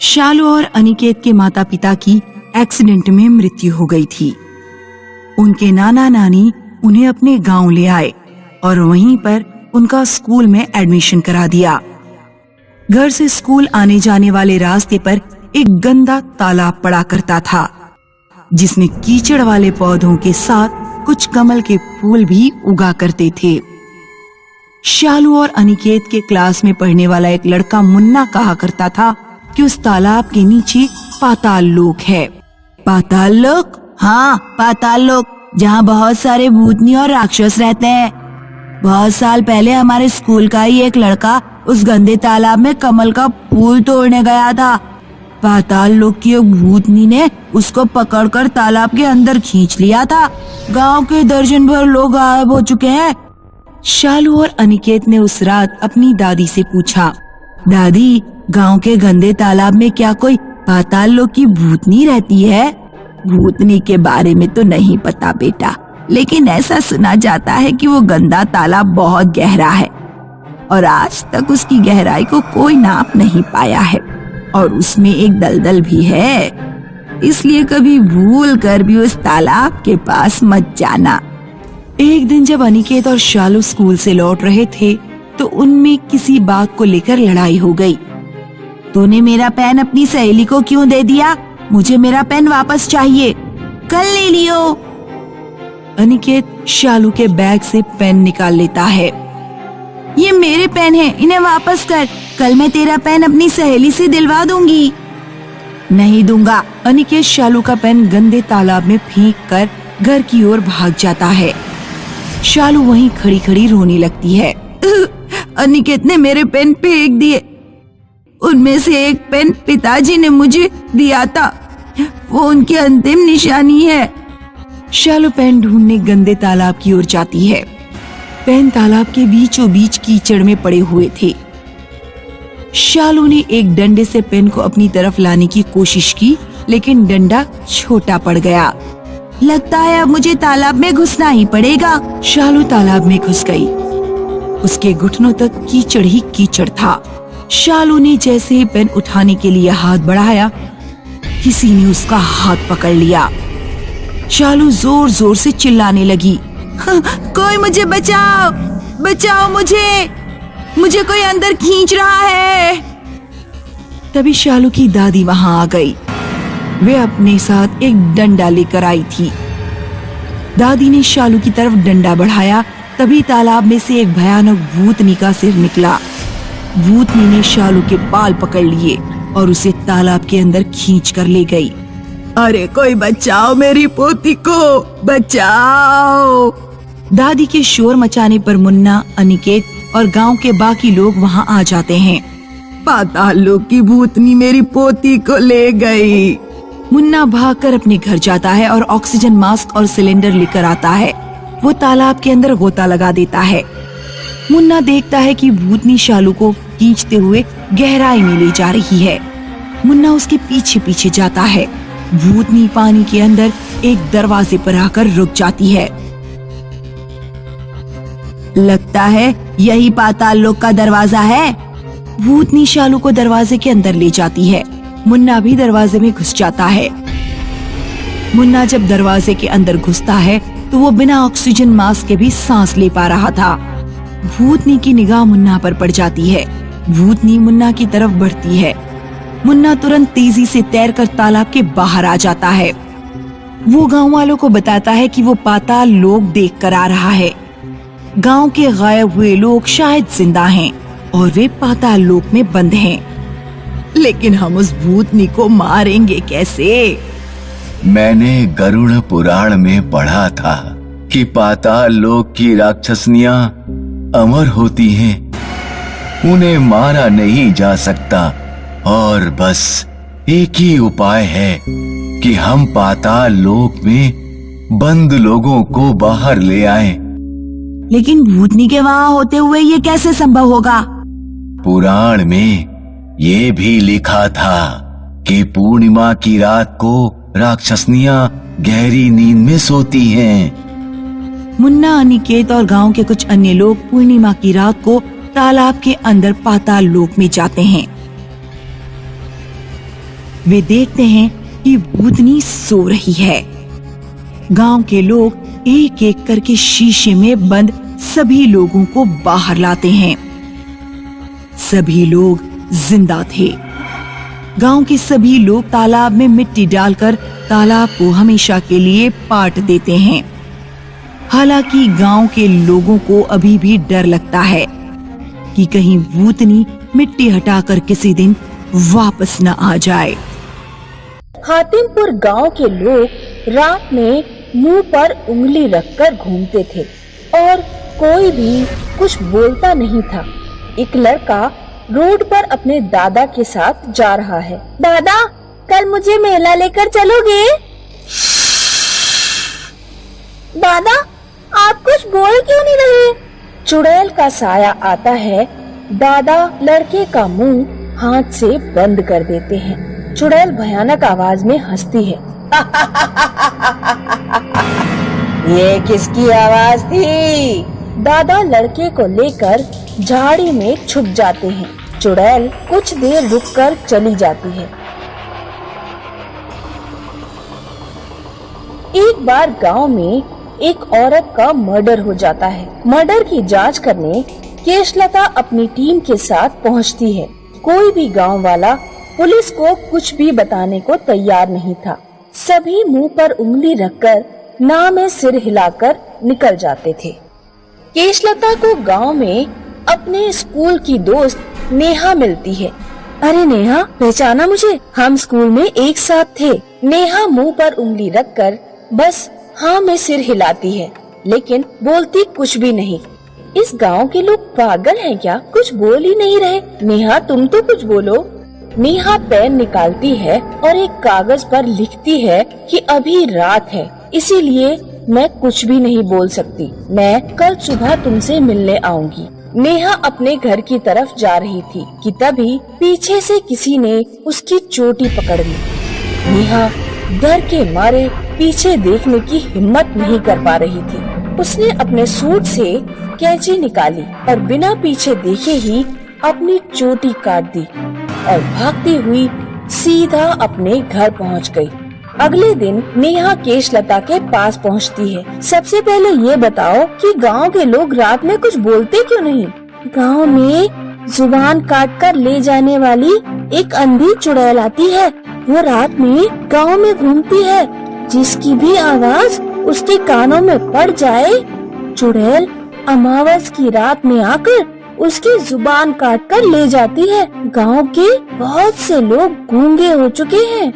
शालू और अनिकेत के माता पिता की एक्सीडेंट में मृत्यु हो गई थी। उनके नाना नानी उन्हें अपने गांव ले आए और वहीं पर उनका स्कूल में एडमिशन करा दिया। घर से स्कूल आने जाने वाले रास्ते पर एक गंदा तालाब पड़ा करता था, जिसमें कीचड़ वाले पौधों के साथ कुछ कमल के फूल भी उगा करते थे। शालू और अनिकेत के क्लास में पढ़ने वाला एक लड़का मुन्ना कहा करता था कि उस तालाब के नीचे पाताल लोक है। पाताल लोक? हाँ, पाताल लोक, जहाँ बहुत सारे भूतनी और राक्षस रहते हैं। बहुत साल पहले हमारे स्कूल का ही एक लड़का उस गंदे तालाब में कमल का फूल तोड़ने गया था। पाताल लोक की एक भूतनी ने उसको पकड़कर तालाब के अंदर खींच लिया था। गांव के दर्जन भर लोग गायब हो चुके हैं। शालू और अनिकेत ने उस रात अपनी दादी से पूछा, दादी, गांव के गंदे तालाब में क्या कोई पाताल लोक की भूतनी रहती है? भूतनी के बारे में तो नहीं पता बेटा, लेकिन ऐसा सुना जाता है कि वो गंदा तालाब बहुत गहरा है और आज तक उसकी गहराई को कोई नाप नहीं पाया है और उसमें एक दलदल भी है, इसलिए कभी भूल कर भी उस तालाब के पास मत जाना। एक दिन जब अनिकेत और शालू स्कूल से लौट रहे थे तो उनमें किसी बात को लेकर लड़ाई हो गई। तूने मेरा पेन अपनी सहेली को क्यों दे दिया? मुझे मेरा पेन वापस चाहिए। कल ले लियो। अनिकेत शालू के बैग से पेन निकाल लेता है। ये मेरे पेन है, इन्हें वापस कर। कल मैं तेरा पेन अपनी सहेली से दिलवा दूंगी। नहीं दूंगा। अनिकेत शालू का पेन गंदे तालाब में फेंक कर घर की ओर भाग जाता है। शालू वहीं खड़ी खड़ी रोने लगती है। अनिकेत ने मेरे पेन फेंक दिए। उनमें से एक पेन पिताजी ने मुझे दिया था, वो उनकी अंतिम निशानी है। शालू पेन ढूंढने गंदे तालाब की ओर जाती है। पेन तालाब के बीचों बीच कीचड़ में पड़े हुए थे। शालू ने एक डंडे से पेन को अपनी तरफ लाने की कोशिश की, लेकिन डंडा छोटा पड़ गया। लगता है अब मुझे तालाब में घुसना ही पड़ेगा। शालू तालाब में घुस गई। उसके घुटनों तक कीचड़ ही कीचड़ था। शालू ने जैसे ही पेन उठाने के लिए हाथ बढ़ाया, किसी ने उसका हाथ पकड़ लिया। शालू जोर जोर से चिल्लाने लगी, कोई मुझे बचाओ, बचाओ मुझे कोई अंदर खींच रहा है। तभी शालू की दादी वहां आ गई। वे अपने साथ एक डंडा लेकर आई थी। दादी ने शालू की तरफ डंडा बढ़ाया, तभी तालाब में से एक भयानक भूतनी का सिर निकला। भूतनी ने शालू के बाल पकड़ लिए और उसे तालाब के अंदर खींच कर ले गई। अरे कोई बचाओ मेरी पोती को, बचाओ। दादी के शोर मचाने पर मुन्ना, अनिकेत और गांव के बाकी लोग वहां आ जाते हैं। पाताल लोक की भूतनी मेरी पोती को ले गई। मुन्ना भागकर अपने घर जाता है और ऑक्सीजन मास्क और सिलेंडर लेकर आता है। वो तालाब के अंदर गोता लगा देता है। मुन्ना देखता है कि भूतनी शालू को खींचते हुए गहराई में ले जा रही है। मुन्ना उसके पीछे पीछे जाता है। भूतनी पानी के अंदर एक दरवाजे पर आकर रुक जाती है। लगता है यही पाताल लोक का दरवाजा है। भूतनी शालू को दरवाजे के अंदर ले जाती है। मुन्ना भी दरवाजे में घुस जाता है। मुन्ना जब दरवाजे के अंदर घुसता है तो वो बिना ऑक्सीजन मास्क के भी सांस ले पा रहा था। भूतनी की निगाह मुन्ना पर पड़ जाती है। भूतनी मुन्ना की तरफ बढ़ती है। मुन्ना तुरंत तेजी से तैरकर तालाब के बाहर आ जाता है। वो गांव वालों को बताता है कि वो पाताल लोक देख कर आ रहा है। गांव के गायब हुए लोग शायद जिंदा हैं और वे पाताल लोक में बंद हैं। लेकिन हम उस भूतनी को मारेंगे कैसे? मैंने गरुड़ पुराण में पढ़ा था कि पाताल लोक की राक्षसनियां अमर होती हैं, उन्हें मारा नहीं जा सकता और बस एक ही उपाय है कि हम पाताल लोक में बंद लोगों को बाहर ले आएं। लेकिन भूतनी के वहां होते हुए ये कैसे संभव होगा? पुराण में ये भी लिखा था कि पूर्णिमा की रात को राक्षसनियां गहरी नींद में सोती हैं। मुन्ना, अनिकेत और गांव के कुछ अन्य लोग पूर्णिमा की रात को तालाब के अंदर पाताल लोक में जाते हैं। वे देखते हैं कि भूतनी सो रही है। गांव के लोग एक एक करके शीशे में बंद सभी लोगों को बाहर लाते हैं। सभी लोग जिंदा थे। गांव के सभी लोग तालाब में मिट्टी डालकर तालाब को हमेशा के लिए पाट देते हैं। हालांकि गांव के लोगों को अभी भी डर लगता है कि कहीं भूतनी मिट्टी हटाकर किसी दिन वापस न आ जाए। हातिमपुर गांव के लोग रात में मुंह पर उंगली रखकर घूमते थे और कोई भी कुछ बोलता नहीं था। एक लड़का रोड पर अपने दादा के साथ जा रहा है। दादा, कल मुझे मेला लेकर चलोगे? दादा, आप कुछ बोल क्यों नहीं रहे? चुड़ैल का साया आता है। दादा लड़के का मुंह हाथ से बंद कर देते हैं। चुड़ैल भयानक आवाज में हंसती है। ये किसकी आवाज थी? दादा लड़के को लेकर झाड़ी में छुप जाते हैं। चुड़ैल कुछ देर रुककर चली जाती है। एक बार गांव में एक औरत का मर्डर हो जाता है। मर्डर की जांच करने केशलता अपनी टीम के साथ पहुंचती है। कोई भी गांव वाला पुलिस को कुछ भी बताने को तैयार नहीं था। सभी मुंह पर उंगली रखकर ना में सिर हिलाकर निकल जाते थे। केशलता को गांव में अपने स्कूल की दोस्त नेहा मिलती है। अरे नेहा, पहचाना मुझे? हम स्कूल में एक साथ थे। नेहा मुंह पर उंगली रखकर बस हाँ में सिर हिलाती है, लेकिन बोलती कुछ भी नहीं। इस गांव के लोग पागल हैं क्या? कुछ बोल ही नहीं रहे। नेहा, तुम तो कुछ बोलो। नेहा पेन निकालती है और एक कागज पर लिखती है कि अभी रात है, इसीलिए मैं कुछ भी नहीं बोल सकती। मैं कल सुबह तुमसे मिलने आऊंगी। नेहा अपने घर की तरफ जा रही थी कि तभी पीछे से किसी ने उसकी चोटी पकड़ ली। नेहा डर के मारे पीछे देखने की हिम्मत नहीं कर पा रही थी। उसने अपने सूट से कैंची निकाली और बिना पीछे देखे ही अपनी चोटी काट दी और भागती हुई सीधा अपने घर पहुंच गई। अगले दिन नेहा केशलता के पास पहुंचती है। सबसे पहले ये बताओ कि गांव के लोग रात में कुछ बोलते क्यों नहीं? गांव में जुबान काटकर ले जाने वाली एक अंधी चुड़ैल आती है। वो रात में गांव में घूमती है। जिसकी भी आवाज उसके कानों में पड़ जाए, चुड़ैल अमावस की रात में आकर उसकी जुबान काटकर ले जाती है। गांव के बहुत से लोग गूंगे हो चुके हैं।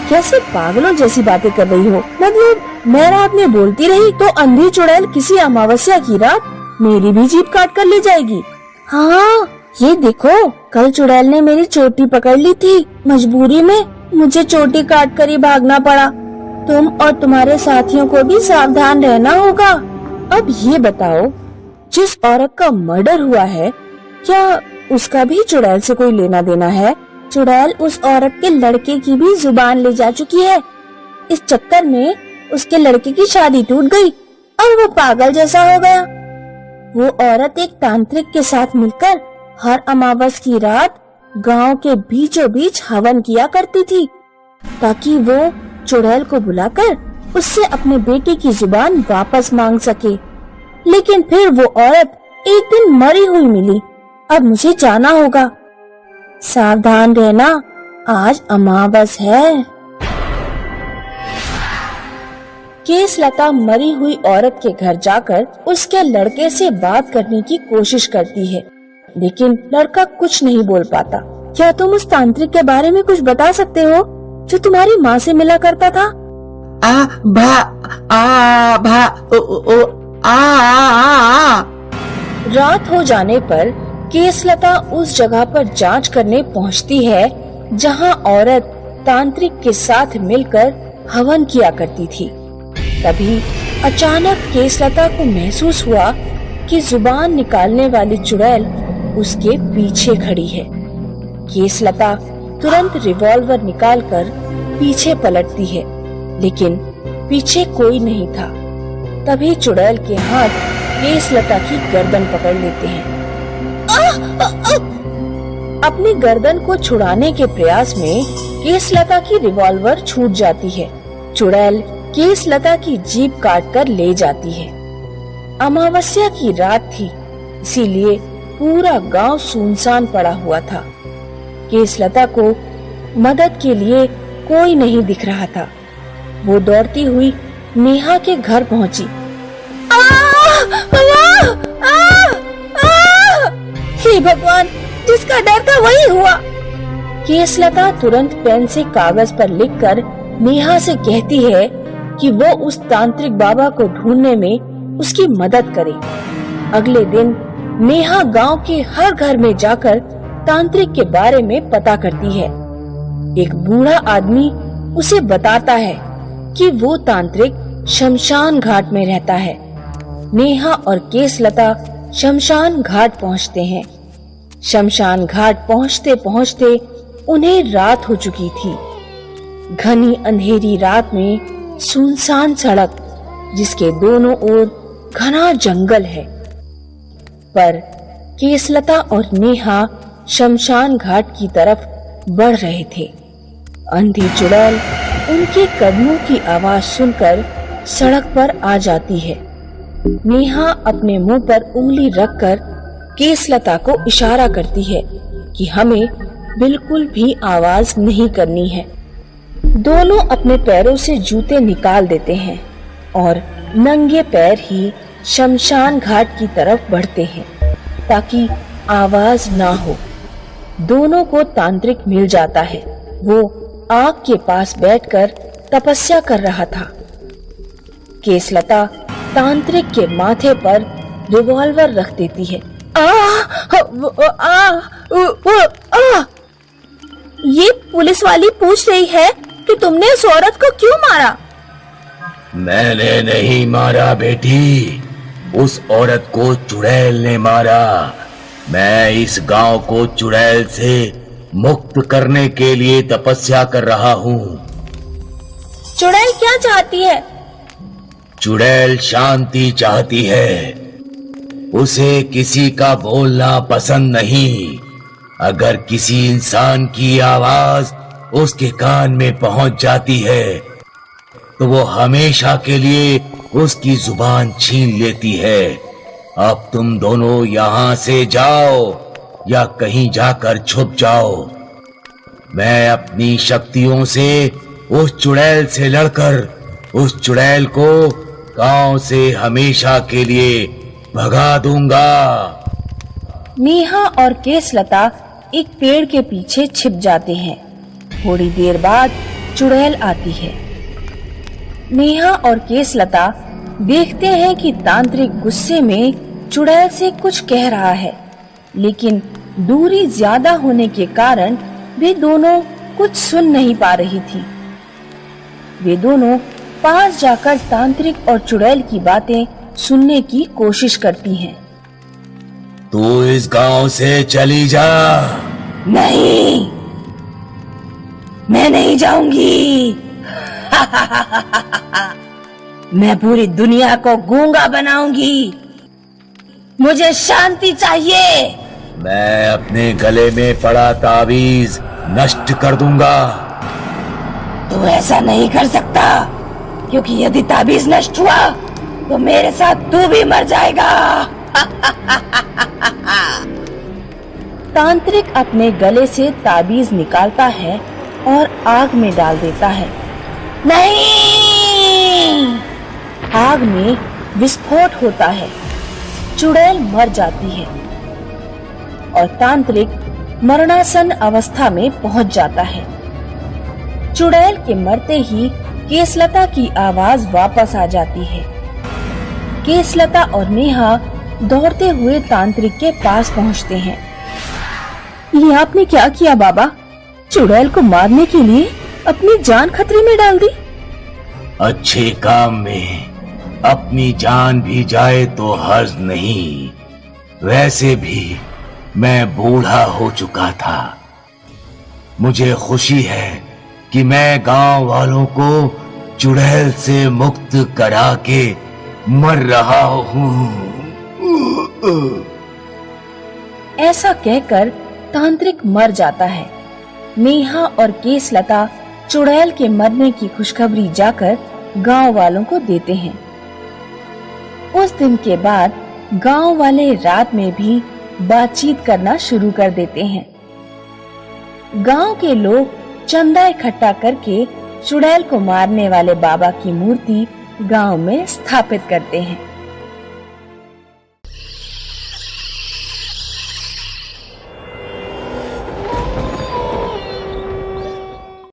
कैसे पागलों जैसी बातें कर रही हो? मतलब मैं रात में बोलती रही तो अंधी चुड़ैल किसी अमावस्या की रात मेरी भी जीभ काट कर ले जाएगी। हाँ, ये देखो, कल चुड़ैल ने मेरी चोटी पकड़ ली थी। मजबूरी में मुझे चोटी काट कर ही भागना पड़ा। तुम और तुम्हारे साथियों को भी सावधान रहना होगा। अब ये बताओ, जिस औरत का मर्डर हुआ है, क्या उसका भी चुड़ैल से कोई लेना देना है? चुड़ैल उस औरत के लड़के की भी जुबान ले जा चुकी है। इस चक्कर में उसके लड़के की शादी टूट गई और वो पागल जैसा हो गया। वो औरत एक तांत्रिक के साथ मिलकर हर अमावस की रात गांव के बीचों बीच हवन किया करती थी, ताकि वो चुड़ैल को बुलाकर उससे अपने बेटे की जुबान वापस मांग सके। लेकिन फिर वो औरत एक दिन मरी हुई मिली। अब मुझे जाना होगा। सावधान रहना, आज अमावस है। केशलता मरी हुई औरत के घर जाकर उसके लड़के से बात करने की कोशिश करती है, लेकिन लड़का कुछ नहीं बोल पाता। क्या तुम उस तांत्रिक के बारे में कुछ बता सकते हो जो तुम्हारी माँ से मिला करता था? रात हो जाने पर केशलता उस जगह पर जांच करने पहुंचती है जहां औरत तांत्रिक के साथ मिलकर हवन किया करती थी। तभी अचानक केशलता को महसूस हुआ कि जुबान निकालने वाली चुड़ैल उसके पीछे खड़ी है। केशलता तुरंत रिवॉल्वर निकालकर पीछे पलटती है, लेकिन पीछे कोई नहीं था। तभी चुड़ैल के हाथ केशलता की गर्दन पकड़ लेते हैं। अपनी गर्दन को छुड़ाने के प्रयास में केसलता की रिवॉल्वर छूट जाती है। चुड़ैल केसलता की जीभ काटकर ले जाती है। अमावस्या की रात थी, इसीलिए पूरा गांव सुनसान पड़ा हुआ था। केसलता को मदद के लिए कोई नहीं दिख रहा था। वो दौड़ती हुई नेहा के घर पहुंची। हे भगवान, जिसका डर था वही हुआ। केसलता तुरंत पेन से कागज पर लिखकर नेहा से कहती है कि वो उस तांत्रिक बाबा को ढूंढने में उसकी मदद करे। अगले दिन नेहा गांव के हर घर में जाकर तांत्रिक के बारे में पता करती है। एक बूढ़ा आदमी उसे बताता है कि वो तांत्रिक शमशान घाट में रहता है। नेहा और केसलता शमशान घाट पहुंचते हैं। शमशान घाट पहुंचते पहुंचते उन्हें रात हो चुकी थी। घनी अंधेरी रात में सुनसान सड़क, जिसके दोनों ओर घना जंगल है। पर केसलता और नेहा शमशान घाट की तरफ बढ़ रहे थे। अंधी चुड़ैल उनके कदमों की आवाज सुनकर सड़क पर आ जाती है। नेहा अपने मुंह पर उंगली रखकर केसलता को इशारा करती है कि हमें बिल्कुल भी आवाज नहीं करनी है। दोनों अपने पैरों से जूते निकाल देते हैं और नंगे पैर ही शमशान घाट की तरफ बढ़ते हैं ताकि आवाज ना हो। दोनों को तांत्रिक मिल जाता है। वो आग के पास बैठकर तपस्या कर रहा था। केसलता तांत्रिक के माथे पर रिवॉल्वर रख देती है। ये पुलिस वाली पूछ रही है कि तुमने उस औरत को क्यों मारा? मैंने नहीं मारा बेटी, उस औरत को चुड़ैल ने मारा। मैं इस गांव को चुड़ैल से मुक्त करने के लिए तपस्या कर रहा हूँ। चुड़ैल क्या चाहती है? चुड़ैल शांति चाहती है। उसे किसी का बोलना पसंद नहीं। अगर किसी इंसान की आवाज उसके कान में पहुंच जाती है तो वो हमेशा के लिए उसकी जुबान छीन लेती है। अब तुम दोनों यहाँ से जाओ या कहीं जाकर छुप जाओ। मैं अपनी शक्तियों से उस चुड़ैल से लड़कर उस चुड़ैल को गांव से हमेशा के लिए भगा दूंगा। नेहा और केसलता एक पेड़ के पीछे छिप जाते हैं। थोड़ी देर बाद चुड़ैल आती है। नेहा और केसलता देखते हैं कि तांत्रिक गुस्से में चुड़ैल से कुछ कह रहा है, लेकिन दूरी ज्यादा होने के कारण वे दोनों कुछ सुन नहीं पा रही थी। वे दोनों पास जाकर तांत्रिक और चुड़ैल की बातें सुनने की कोशिश करती हैं। तू इस गांव से चली जा। नहीं, मैं नहीं जाऊंगी। मैं पूरी दुनिया को गूंगा बनाऊंगी। मुझे शांति चाहिए। मैं अपने गले में पड़ा ताबीज नष्ट कर दूंगा। तू ऐसा नहीं कर सकता, क्योंकि यदि ताबीज नष्ट हुआ तो मेरे साथ तू भी मर जाएगा। तांत्रिक अपने गले से ताबीज निकालता है और आग में डाल देता है। नहीं! आग में विस्फोट होता है। चुड़ैल मर जाती है और तांत्रिक मरणासन अवस्था में पहुंच जाता है। चुड़ैल के मरते ही केसलता की आवाज वापस आ जाती है। केसलता और नेहा दौड़ते हुए तांत्रिक के पास पहुंचते हैं। ये आपने क्या किया बाबा? चुड़ैल को मारने के लिए अपनी जान खतरे में डाल दी। अच्छे काम में अपनी जान भी जाए तो हर्ज नहीं। वैसे भी मैं बूढ़ा हो चुका था। मुझे खुशी है कि मैं गांव वालों को चुड़ैल से मुक्त करा के मर रहा हूँ। ऐसा कहकर तांत्रिक मर जाता है, नेहा और केसलता चुड़ैल के मरने की खुशखबरी जाकर गांव वालों को देते हैं। उस दिन के बाद गांव वाले रात में भी बातचीत करना शुरू कर देते हैं। गांव के लोग चंदा इकट्ठा करके चुड़ैल को मारने वाले बाबा की मूर्ति गांव में स्थापित करते हैं।